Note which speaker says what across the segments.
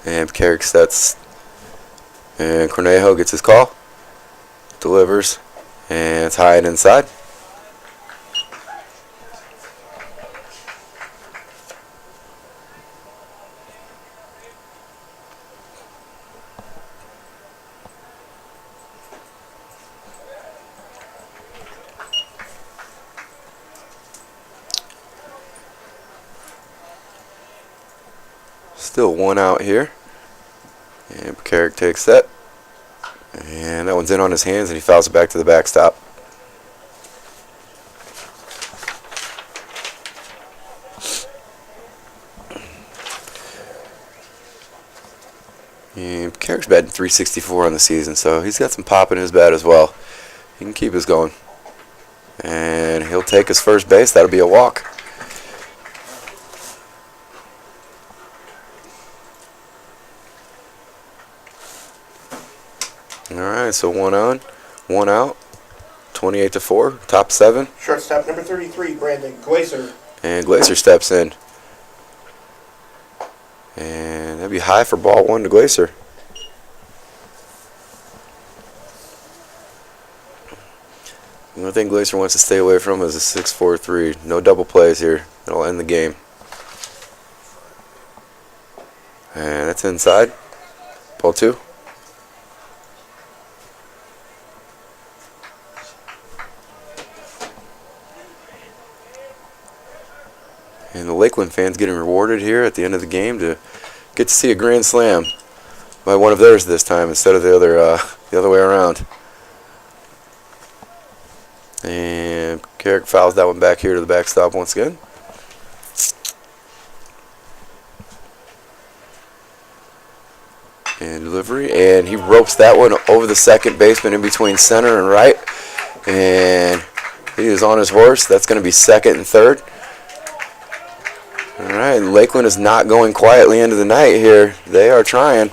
Speaker 1: And Carrick sets, and Cornejo gets his call, delivers, and it's high and inside. Still one out here. And Carrick takes that. And that one's in on his hands, and he fouls it back to the backstop. And Carrick's batting .364 on the season, so he's got some pop in his bat as well. He can keep us going. And he'll take his first base. That'll be a walk. Alright, so one on, one out, 28-4, top 7.
Speaker 2: Shortstop number 33, Brandon Glazer.
Speaker 1: And Glazer steps in. And that'd be high for ball 1 to Glazer. The only thing Glazer wants to stay away from is a 6-4-3. No double plays here. That'll end the game. And that's inside. Ball 2. And the Lakeland fans getting rewarded here at the end of the game to get to see a grand slam by one of theirs this time instead of the other way around. And Carrick fouls that one back here to the backstop once again. And delivery, and he ropes that one over the second baseman in between center and right. And he is on his horse. That's going to be second and third. All right, Lakeland is not going quietly into the night here. They are trying.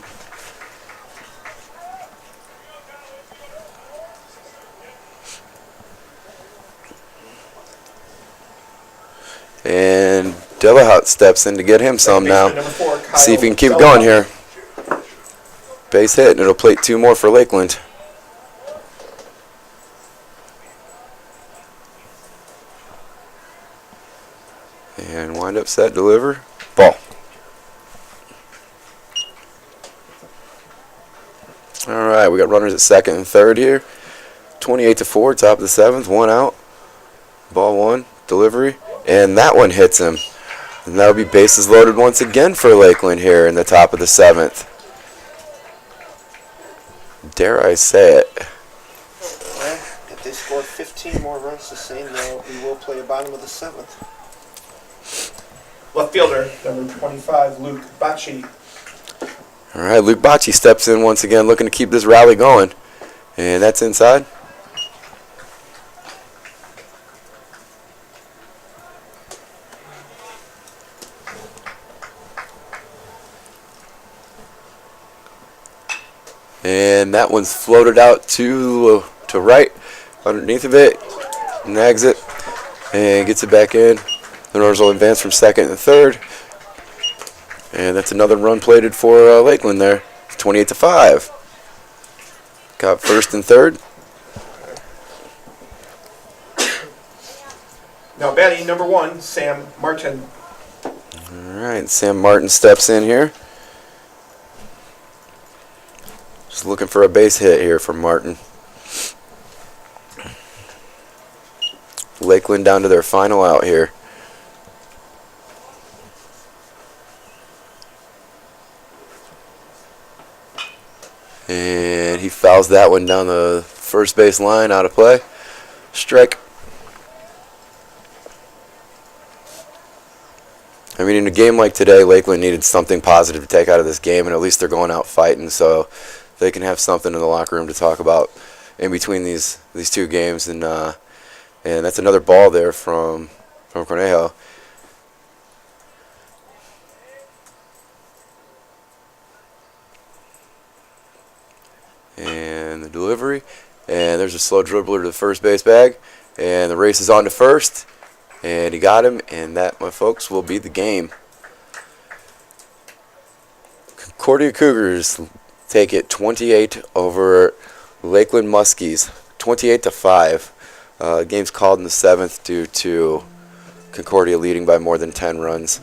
Speaker 1: And Delahout steps in to get him some now. See if he can keep going here. Base hit, and it'll plate 2 more for Lakeland. And wind up, set, deliver, ball. All right, we got runners at second and third here. 28-4, top of the 7th, 1 out. Ball 1, delivery, and that one hits him. And that'll be bases loaded once again for Lakeland here in the top of the 7th. Dare I say it.
Speaker 2: Well, if they score 15 more runs the same, though, we will play a bottom of the 7th. Left fielder, number 25, Luke Bocci.
Speaker 1: All right, Luke Bocci steps in once again, looking to keep this rally going. And that's inside. And that one's floated out to right, underneath of it, nags it, and gets it back in. The runners will advance from second and third. And that's another run plated for Lakeland there. 28-5. Got first and third.
Speaker 2: Now batting number 1, Sam Martin.
Speaker 1: All right, Sam Martin steps in here. Just looking for a base hit here from Martin. Lakeland down to their final out here. And he fouls that one down the first base line, out of play. Strike. I mean, in a game like today, Lakeland needed something positive to take out of this game, and at least they're going out fighting, so they can have something in the locker room to talk about in between these 2 games. And that's another ball there from Cornejo. And the delivery, and there's a slow dribbler to the first base bag, and the race is on to first, and he got him, and that, my folks, will be the game. Concordia Cougars take it 28 over Lakeland Muskies, 28-5. Game's called in the 7th due to Concordia leading by more than 10 runs.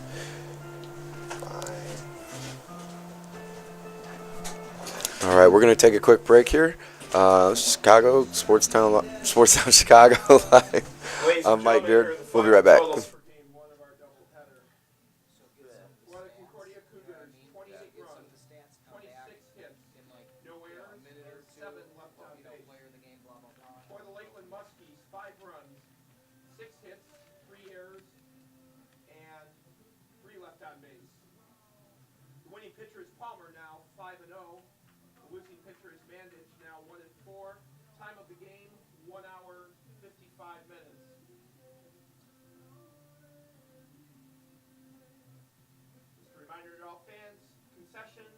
Speaker 1: All right, we're going to take a quick break here. Chicago, Sportstown Chicago Live. I'm Mike Beard. We'll be right back.
Speaker 2: For the Lakeland Muskies, 5 runs, 6 hits, 3 errors, and 3 left on base. The winning pitcher is Palmer, now 5-0. The losing pitcher is Mandich, now 1-4. Time of the game, 1 hour, 55 minutes. Just a reminder to all fans, concessions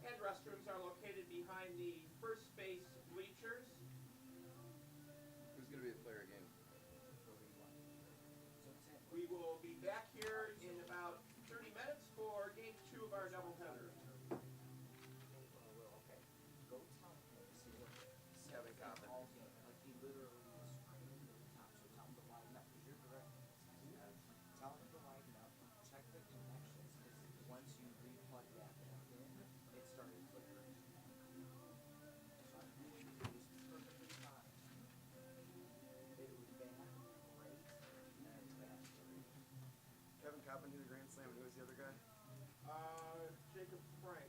Speaker 2: and restrooms are located behind the first base bleachers.
Speaker 1: Who's going to be a player again?
Speaker 2: We will be back here in about 30 minutes for game 2 of our doubleheader.
Speaker 1: Into the Grand Slam, and who was the other guy?
Speaker 2: Jacob Frank.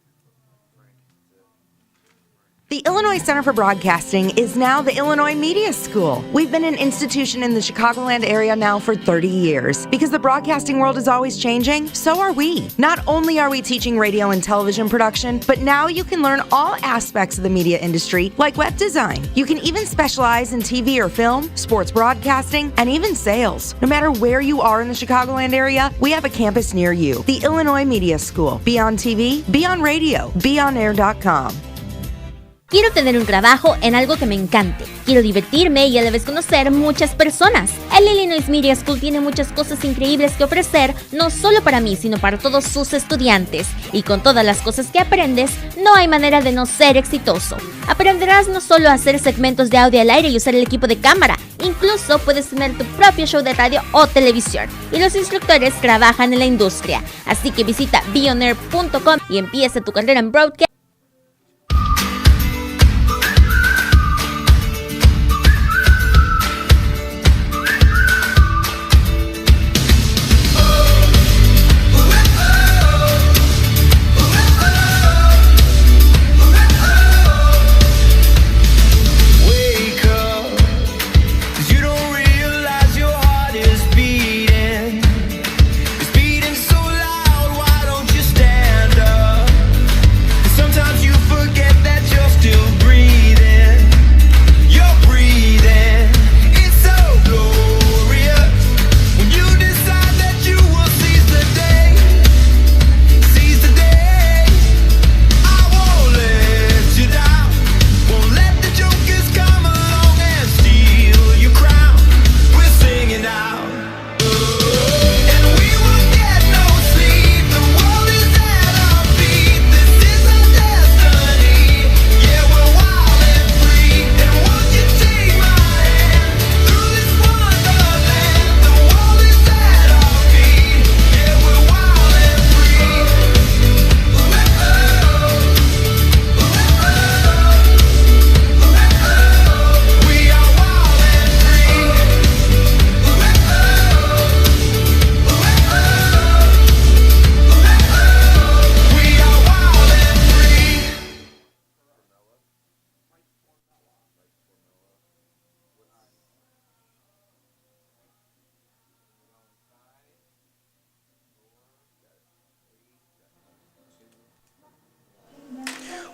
Speaker 3: The Illinois Center for Broadcasting is now the Illinois Media School. We've been an institution in the Chicagoland area now for 30 years. Because the broadcasting world is always changing, so are we. Not only are we teaching radio and television production, but now you can learn all aspects of the media industry, like web design. You can even specialize in TV or film, sports broadcasting, and even sales. No matter where you are in the Chicagoland area, we have a campus near you. The Illinois Media School. Be on TV, be on radio, beonair.com.
Speaker 4: Quiero tener un trabajo en algo que me encante. Quiero divertirme y a la vez conocer muchas personas. El Illinois Media School tiene muchas cosas increíbles que ofrecer, no solo para mí, sino para todos sus estudiantes. Y con todas las cosas que aprendes, no hay manera de no ser exitoso. Aprenderás no solo a hacer segmentos de audio al aire y usar el equipo de cámara, incluso puedes tener tu propio show de radio o televisión. Y los instructores trabajan en la industria. Así que visita beonair.com y empieza tu carrera en broadcast.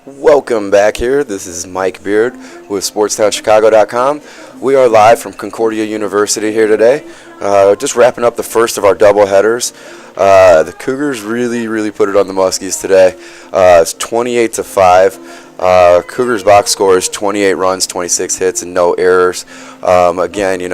Speaker 1: Welcome back here. This is Mike Beard with SportsTownChicago.com. We are live from Concordia University here today. Just wrapping up the first of our doubleheaders. The Cougars really put it on the Muskies today. It's 28-5. Cougars box score is 28 runs, 26 hits, and no errors. Again,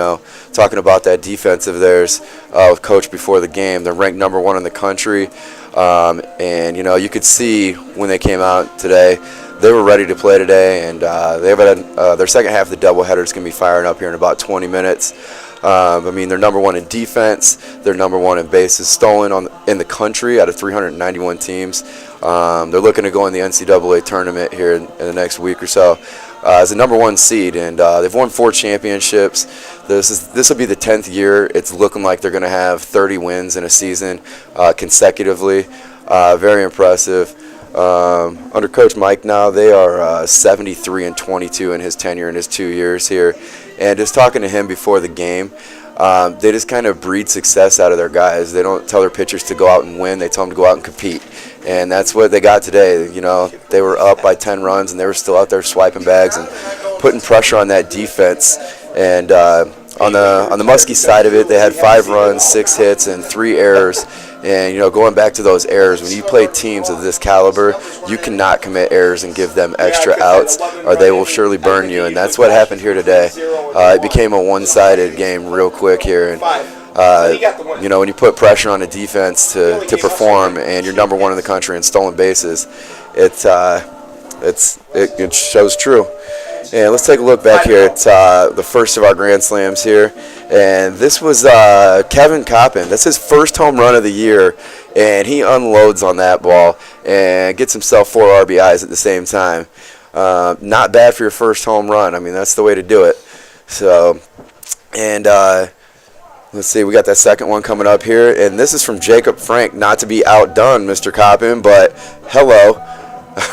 Speaker 1: talking about that defense of theirs with Coach before the game. They're ranked number 1 in the country. And, you could see when they came out today, they were ready to play today, and they have their second half of the doubleheader is going to be firing up here in about 20 minutes. They're number one in defense. They're number one in bases stolen in the country out of 391 teams. They're looking to go in the NCAA tournament here in the next week or so as a number one seed, and they've won 4 championships. This will be the 10th year. It's looking like they're going to have 30 wins in a season consecutively. Very impressive. Under Coach Mike now, they are 73-22 in his tenure in his 2 years here. And just talking to him before the game, they just kind of breed success out of their guys. They don't tell their pitchers to go out and win. They tell them to go out and compete. And that's what they got today. They were up by 10 runs, and they were still out there swiping bags and putting pressure on that defense. And on the Muskie side of it, they had 5 runs, 6 hits, and 3 errors. And, going back to those errors, when you play teams of this caliber, you cannot commit errors and give them extra outs, or they will surely burn you. And that's what happened here today. It became a one-sided game real quick here. And, when you put pressure on a defense to perform, and you're number one in the country in stolen bases, it shows true. And let's take a look back here at the first of our Grand Slams here. And this was Kevin Coppin. That's his first home run of the year. And he unloads on that ball and gets himself 4 RBIs at the same time. Not bad for your first home run. That's the way to do it. So, and let's see, we got that second one coming up here. And this is from Jacob Frank. Not to be outdone, Mr. Coppin, but hello.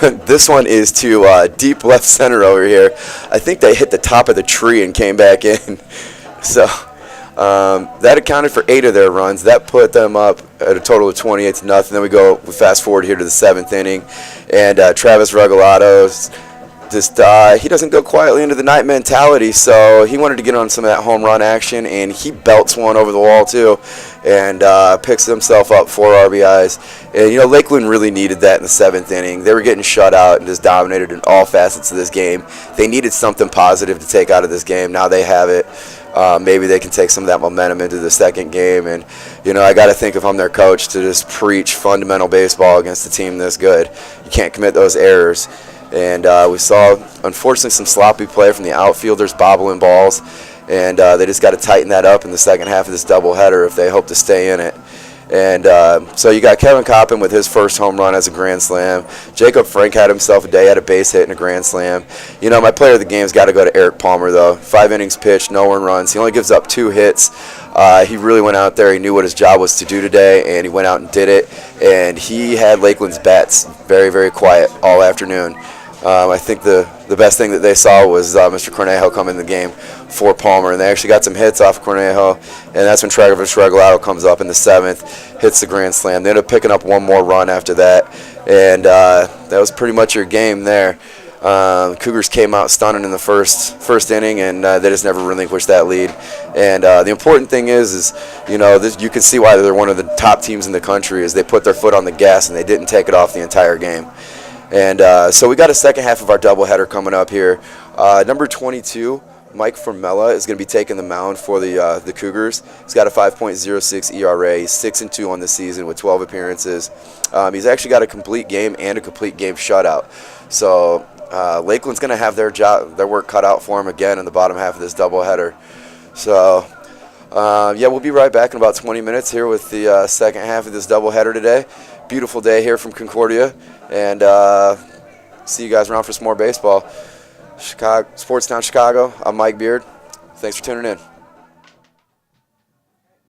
Speaker 1: This one is to deep left center over here. I think they hit the top of the tree and came back in. So that accounted for 8 of their runs. That put them up at a total of 28-0. Then we fast forward here to the 7th inning, and Travis Regalado he doesn't go quietly into the night mentality, so he wanted to get on some of that home run action, and he belts one over the wall too, and picks himself up 4 RBIs. And Lakeland really needed that in the 7th inning. They were getting shut out and just dominated in all facets of this game. They needed something positive to take out of this game. Now they have it. Maybe they can take some of that momentum into the second game. And I got to think, if I'm their coach, to just preach fundamental baseball against a team this good. You can't commit those errors. And we saw, unfortunately, some sloppy play from the outfielders bobbling balls, and they just got to tighten that up in the second half of this doubleheader if they hope to stay in it. And so you got Kevin Coppin with his first home run as a Grand Slam. Jacob Frank had himself a day, had a base hit and a Grand Slam. My player of the game's got to go to Eric Palmer, though. 5 innings pitched, no earned runs. He only gives up 2 hits. He really went out there. He knew what his job was to do today, and he went out and did it. And he had Lakeland's bats very, very quiet all afternoon. I think the best thing that they saw was Mr. Cornejo come in the game for Palmer, and they actually got some hits off Cornejo, and that's when Travis Regalado comes up in the 7th, hits the Grand Slam. They ended up picking up 1 more run after that, and that was pretty much your game there. Cougars came out stunning in the first inning, and they just never relinquished that lead. And the important thing is you can see why they're one of the top teams in the country, is they put their foot on the gas and they didn't take it off the entire game. And so we got a second half of our doubleheader coming up here. Number 22, Mike Formella, is going to be taking the mound for the Cougars. He's got a 5.06 ERA. He's 6-2 on the season with 12 appearances. He's actually got a complete game and a complete game shutout. So Lakeland's going to have their work cut out for him again in the bottom half of this doubleheader. So we'll be right back in about 20 minutes here with the second half of this doubleheader today. Beautiful day here from Concordia. And see you guys around for some more baseball. Sports Town Chicago, I'm Mike Beard. Thanks for tuning in.